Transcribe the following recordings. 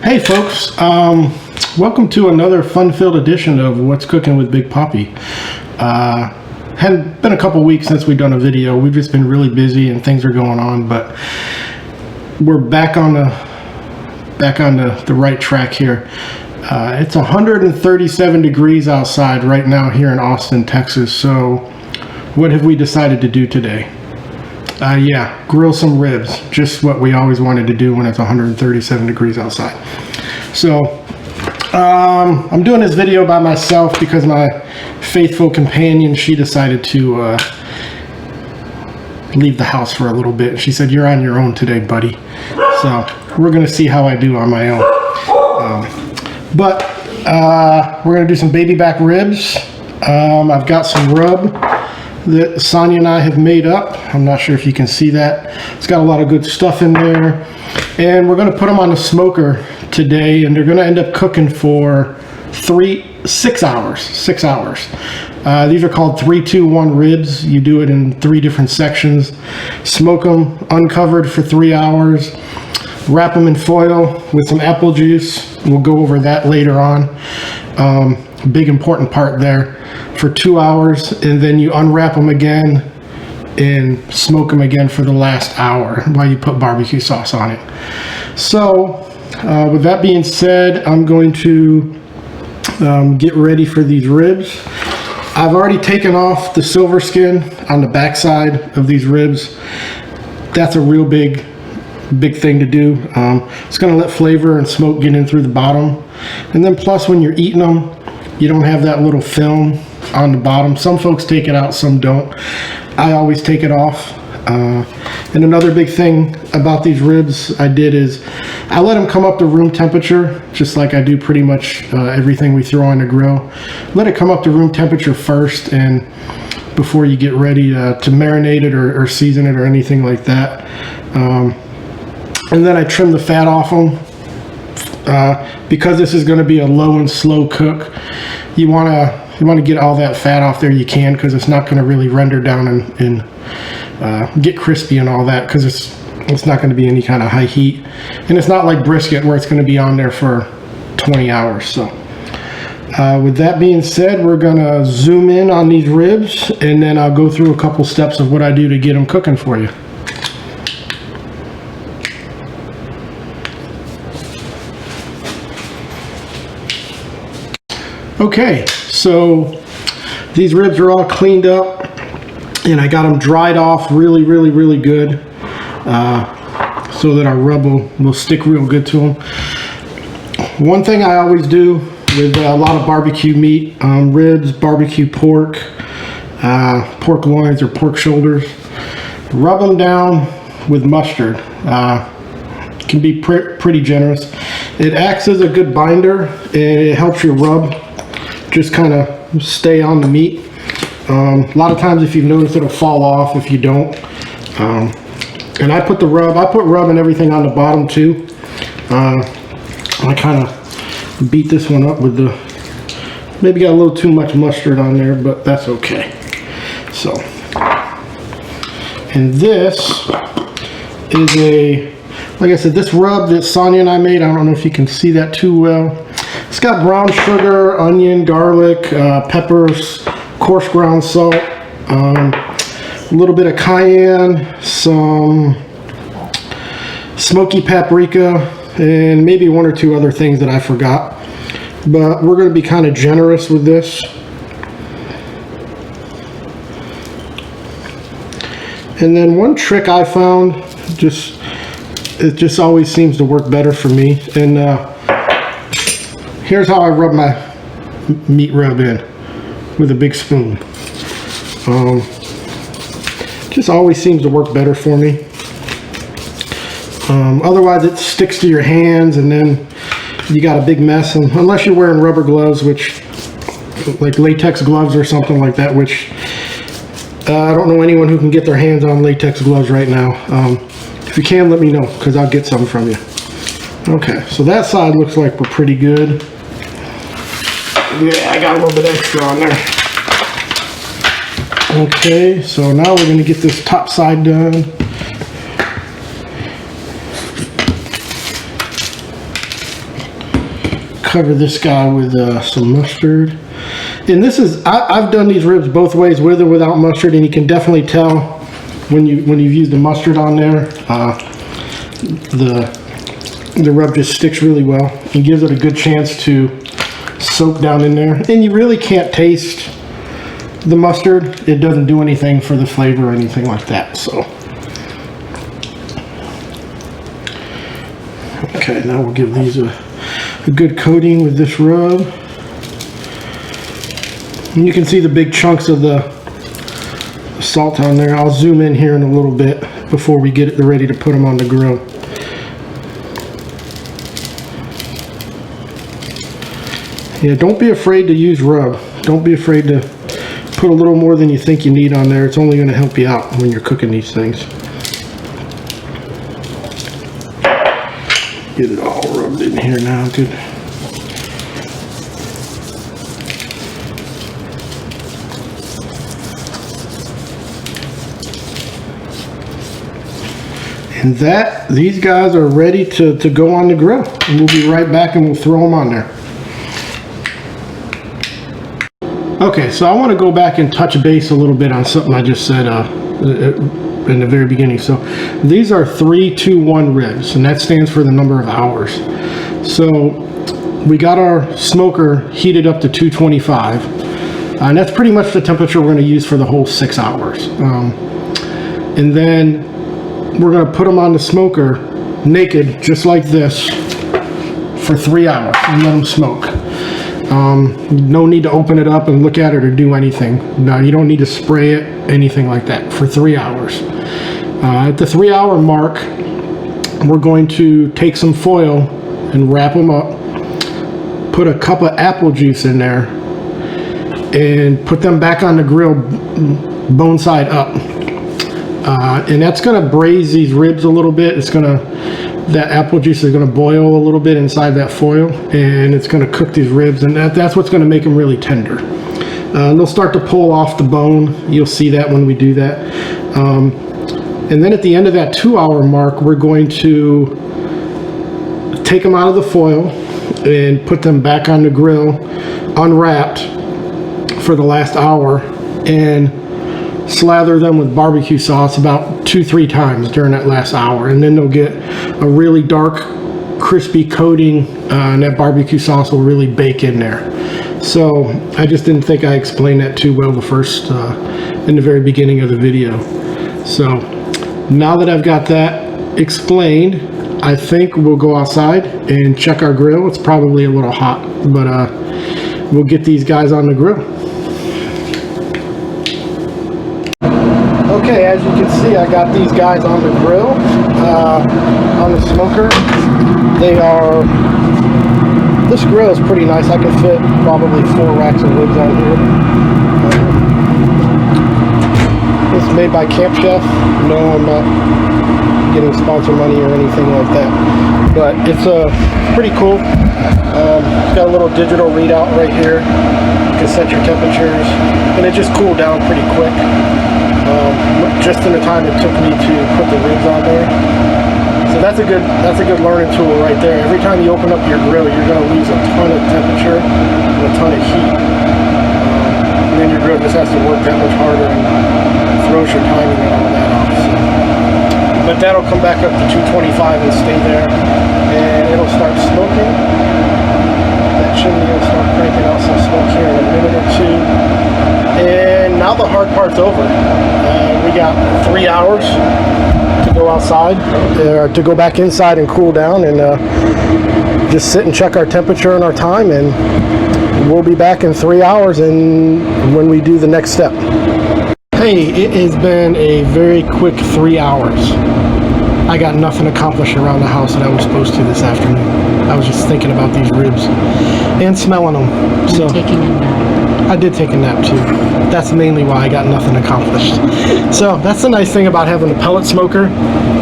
Hey folks, welcome to another fun-filled edition of What's Cooking with Big Poppi. Hadn't been a couple weeks since we've done a video. We've just been really busy and things are going on, but we're back on the right track here. It's 137 degrees outside right now here in Austin, Texas. So what have we decided to do today? Yeah, grill some ribs. Just what we always wanted to do when it's 137 degrees outside. So I'm doing this video by myself because my faithful companion, she decided to leave the house for a little bit. She said, "You're on your own today, buddy." So we're gonna see how I do on my own. But we're gonna do some baby back ribs. I've got some rub that Sonia and I have made up. I'm not sure if you can see that. It's got a lot of good stuff in there. And we're gonna put them on the smoker today, and they're gonna end up cooking for 6 hours. 6 hours. These are called 3-2-1 ribs. You do it in 3 different sections. Smoke them uncovered for 3 hours. Wrap them in foil with some apple juice. We'll go over that later on. Big important part there. For 2 hours, and then you unwrap them again and smoke them again for the last hour while you put barbecue sauce on it. So with that being said, I'm going to get ready for these ribs. I've already taken off the silver skin on the back side of these ribs. That's a real big thing to do. It's going to let flavor and smoke get in through the bottom, and then plus when you're eating them, you don't have that little film on the bottom. Some folks take it out, some don't. I always take it off. And another big thing about these ribs I did is I let them come up to room temperature, just like I do pretty much everything we throw on the grill. Let it come up to room temperature first, and before you get ready to marinate it or season it or anything like that. And then I trim the fat off them. Because this is going to be a low and slow cook, you want to get all that fat off there you can, because it's not going to really render down and get crispy and all that, because it's not going to be any kind of high heat, and it's not like brisket where it's going to be on there for 20 hours. So with that being said, we're going to zoom in on these ribs, and then I'll go through a couple steps of what I do to get them cooking for you. Okay, so these ribs are all cleaned up, and I got them dried off really good, so that our rub will stick real good to them. One thing I always do with a lot of barbecue meat, ribs, barbecue pork, pork loins or pork shoulders, rub them down with mustard. Can be pretty generous. It acts as a good binder, and it helps your rub just kind of stay on the meat. A lot of times, if you've noticed, it'll fall off if you don't. And I put rub and everything on the bottom too. I kind of beat this one up with maybe got a little too much mustard on there, but that's okay. So, and this is like I said, this rub that Sonia and I made, I don't know if you can see that too well. It's got brown sugar, onion, garlic, peppers, coarse ground salt, a little bit of cayenne, some smoky paprika, and maybe 1 or 2 other things that I forgot. But we're going to be kind of generous with this. And then one trick I found, it just always seems to work better for me. And here's how I rub my meat rub in with a big spoon. Just always seems to work better for me. Otherwise it sticks to your hands, and then you got a big mess. And unless you're wearing rubber gloves, which like latex gloves or something like that, which I don't know anyone who can get their hands on latex gloves right now. If you can, let me know, because I'll get some from you. Okay, so that side looks like we're pretty good. Yeah, I got a little bit extra on there. Okay, so now we're going to get this top side done. cover this guy with some mustard. And this is, I've done these ribs both ways, with or without mustard, and you can definitely tell when you've used the mustard on there, the rub just sticks really well and gives it a good chance to soak down in there. And you really can't taste the mustard. It doesn't do anything for the flavor or anything like that. So okay, now we'll give these a good coating with this rub. And you can see the big chunks of the salt on there. I'll zoom in here in a little bit before we get it ready to put them on the grill. Yeah, don't be afraid to use rub. Don't be afraid to put a little more than you think you need on there. It's only going to help you out when you're cooking these things. Get it all rubbed in here now. Good. And these guys are ready to go on the grill. And we'll be right back and we'll throw them on there. Okay, so I want to go back and touch base a little bit on something I just said in the very beginning. So these are 3-2-1 ribs, and that stands for the number of hours. So we got our smoker heated up to 225, and that's pretty much the temperature we're going to use for the whole 6 hours. And then we're going to put them on the smoker naked, just like this, for 3 hours and let them smoke. No need to open it up and look at it or do anything. No, you don't need to spray it, anything like that, for 3 hours. At the 3 hour mark, we're going to take some foil and wrap them up, put a cup of apple juice in there, and put them back on the grill bone side up. And that's going to braise these ribs a little bit. That apple juice is going to boil a little bit inside that foil, and it's going to cook these ribs, and that's what's going to make them really tender. They'll start to pull off the bone. You'll see that when we do that. And then at the end of that 2 hour mark, we're going to take them out of the foil and put them back on the grill unwrapped for the last hour, and slather them with barbecue sauce about 2-3 times during that last hour, and then they'll get a really dark, crispy coating, and that barbecue sauce will really bake in there. So I just didn't think I explained that too well in the very beginning of the video. So now that I've got that explained, I think we'll go outside and check our grill. It's probably a little hot, but we'll get these guys on the grill. Okay, as you can see, I got these guys on the grill, on the smoker. This grill is pretty nice. I can fit probably 4 racks of ribs on here. This is made by Camp Chef. No, I'm not getting sponsor money or anything like that. But it's pretty cool. It's got a little digital readout right here. You can set your temperatures, and it just cooled down pretty quick. Just in the time it took me to put the ribs on there. So that's a good learning tool right there. Every time you open up your grill, you're going to lose a ton of temperature and a ton of heat. And then your grill just has to work that much harder and throws your timing and all that off. So. But that'll come back up to 225 and stay there, and it'll start smoking. That chimney will start cranking out some smoke here in a minute or two. And now the hard part's over. We got 3 hours to go outside, to go back inside and cool down, and just sit and check our temperature and our time, and we'll be back in 3 hours and when we do the next step. Hey, it has been a very quick 3 hours. I got nothing accomplished around the house that I was supposed to this afternoon. I was just thinking about these ribs and smelling them. So taking a nap. I did take a nap too. That's mainly why I got nothing accomplished. So that's the nice thing about having a pellet smoker.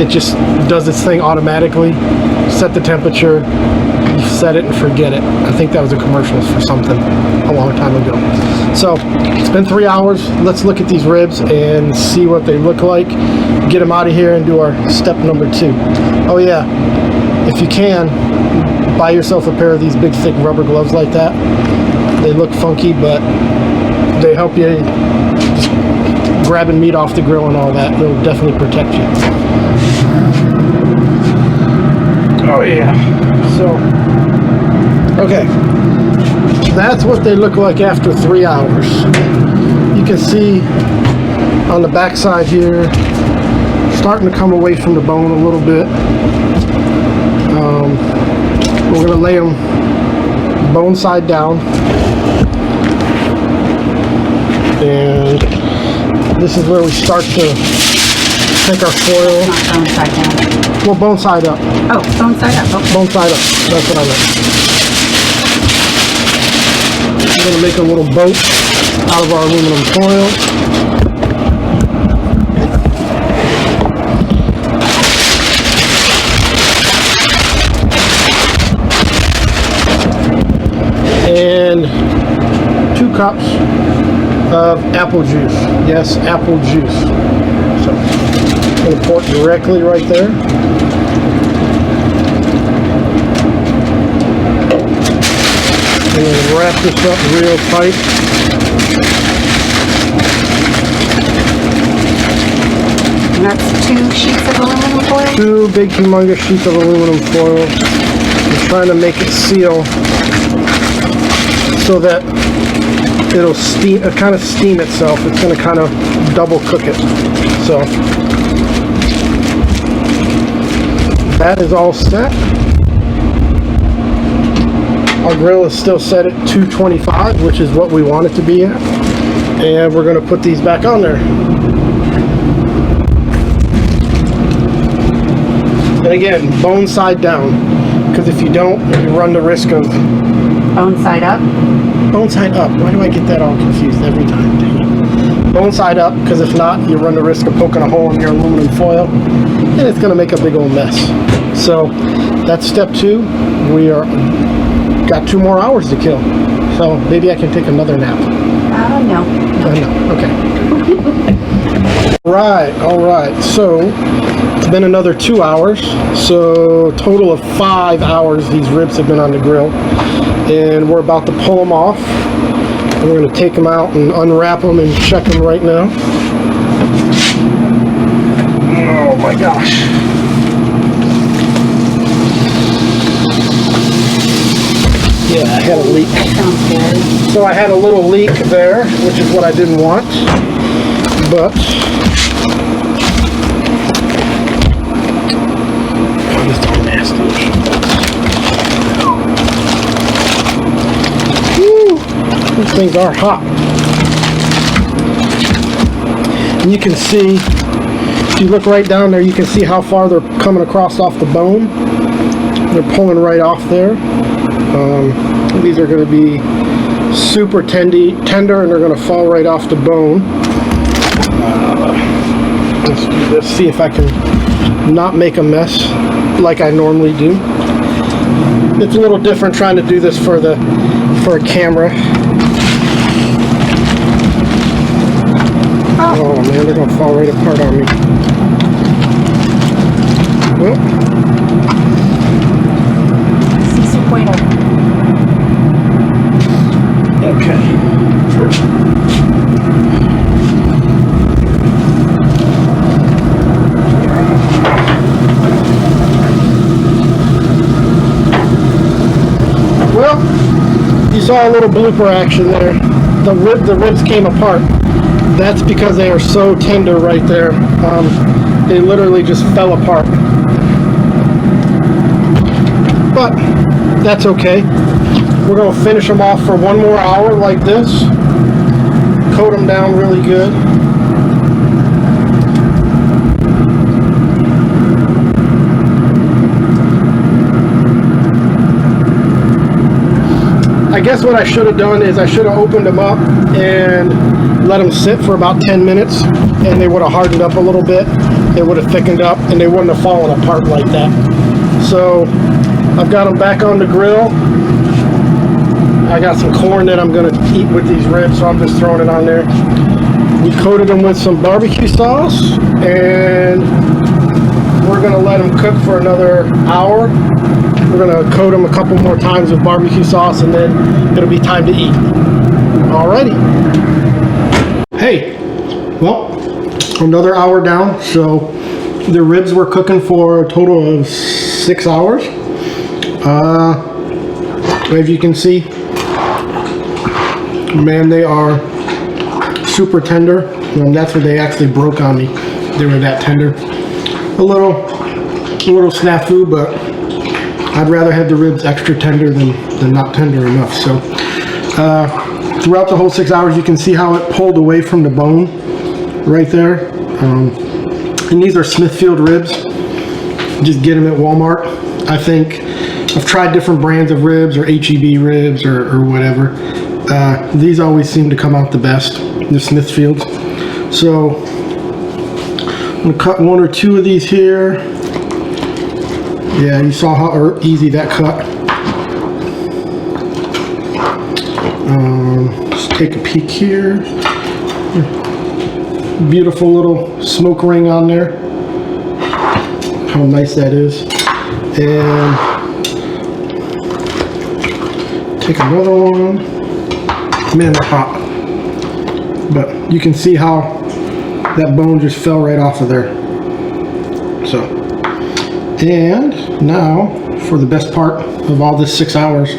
It just does its thing automatically. Set the temperature, you set it and forget it. I think that was a commercial for something a long time ago. So it's been 3 hours. Let's look at these ribs and see what they look like. Get them out of here and do our step number 2. Oh yeah, if you can, buy yourself a pair of these big thick rubber gloves like that. They look funky, but they help you just grabbing meat off the grill and all that. They'll definitely protect you. Oh yeah. So, okay. That's what they look like after 3 hours. You can see on the back side here, starting to come away from the bone a little bit. We're going to lay them bone side down. And this is where we start to take our foil. Not bone side down. Well, bone side up. Oh, bone side up. Okay. Bone side up. That's what I meant. I'm going to make a little boat out of our aluminum foil. And 2 cups of apple juice. Yes, apple juice. So I'm going to pour it directly right there. And then wrap this up real tight. And that's 2 sheets of aluminum foil? 2 big humongous sheets of aluminum foil. I'm trying to make it seal so that it'll steam, kind of steam itself. It's going to kind of double cook it. So that is all set. Our grill is still set at 225, which is what we want it to be at. And we're going to put these back on there. And again, bone side down, because if you don't, you run the risk of... Bone side up? Bone side up. Why do I get that all confused every time? Dang it. Bone side up, because if not, you run the risk of poking a hole in your aluminum foil, and it's going to make a big old mess. So that's step 2. We are got 2 more hours to kill. So maybe I can take another nap. No. No. Okay. All right. So it's been another 2 hours. So total of 5 hours these ribs have been on the grill. And we're about to pull them off. And we're going to take them out and unwrap them and check them right now. Oh my gosh. Yeah, I had a leak. That sounds good. So I had a little leak there, which is what I didn't want. But it's all nasty. Woo! These things are hot. And you can see, if you look right down there, you can see how far they're coming across off the bone. They're pulling right off there. These are going to be super tender, and they're going to fall right off the bone. Let's do this, see if I can not make a mess like I normally do. It's a little different trying to do this for a camera. Oh man, they're going to fall right apart on me. Well. Okay. Well, you saw a little blooper action there. The ribs came apart. That's because they are so tender right there. They literally just fell apart. But that's okay. We're going to finish them off for 1 more hour like this. Coat them down really good. I guess what I should have done is I should have opened them up and let them sit for about 10 minutes, and they would have hardened up a little bit. They would have thickened up, and they wouldn't have fallen apart like that. So I've got them back on the grill. I got some corn that I'm going to eat with these ribs, so I'm just throwing it on there. We coated them with some barbecue sauce, and we're going to let them cook for another hour. We're gonna coat them a couple more times with barbecue sauce, and then it'll be time to eat. Alrighty. Hey, well, another hour down. So the ribs were cooking for a total of 6 hours. As you can see, man, they are super tender. That's what they actually broke on me. They were that tender. A little snafu, but I'd rather have the ribs extra tender than not tender enough. So throughout the whole 6 hours, you can see how it pulled away from the bone right there. And these are Smithfield ribs. Just get them at Walmart. I think I've tried different brands of ribs or HEB ribs or whatever. These always seem to come out the best, the Smithfields. So I'm gonna cut one or two of these here. Yeah, you saw how easy that cut. Let's take a peek here. Beautiful little smoke ring on there. How nice that is. And take another one. Man, they're hot. But you can see how that bone just fell right off of there. So, and now for the best part of all this 6 hours.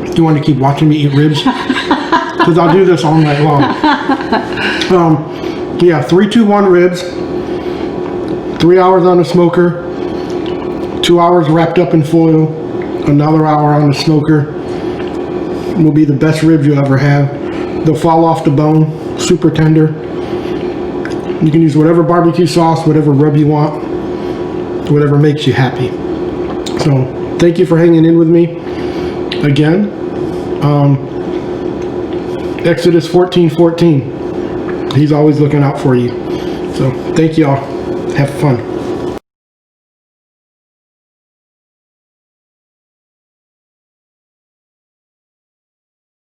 Do you want to keep watching me eat ribs? Because I'll do this all night long. Yeah, 3-2-1 ribs. 3 hours on the smoker. 2 hours wrapped up in foil. Another hour on the smoker. Will be the best ribs you'll ever have. They'll fall off the bone. Super tender. You can use whatever barbecue sauce, whatever rub you want. Whatever makes you happy. So, thank you for hanging in with me. Again. Exodus 14:14. He's always looking out for you. So thank y'all. Have fun.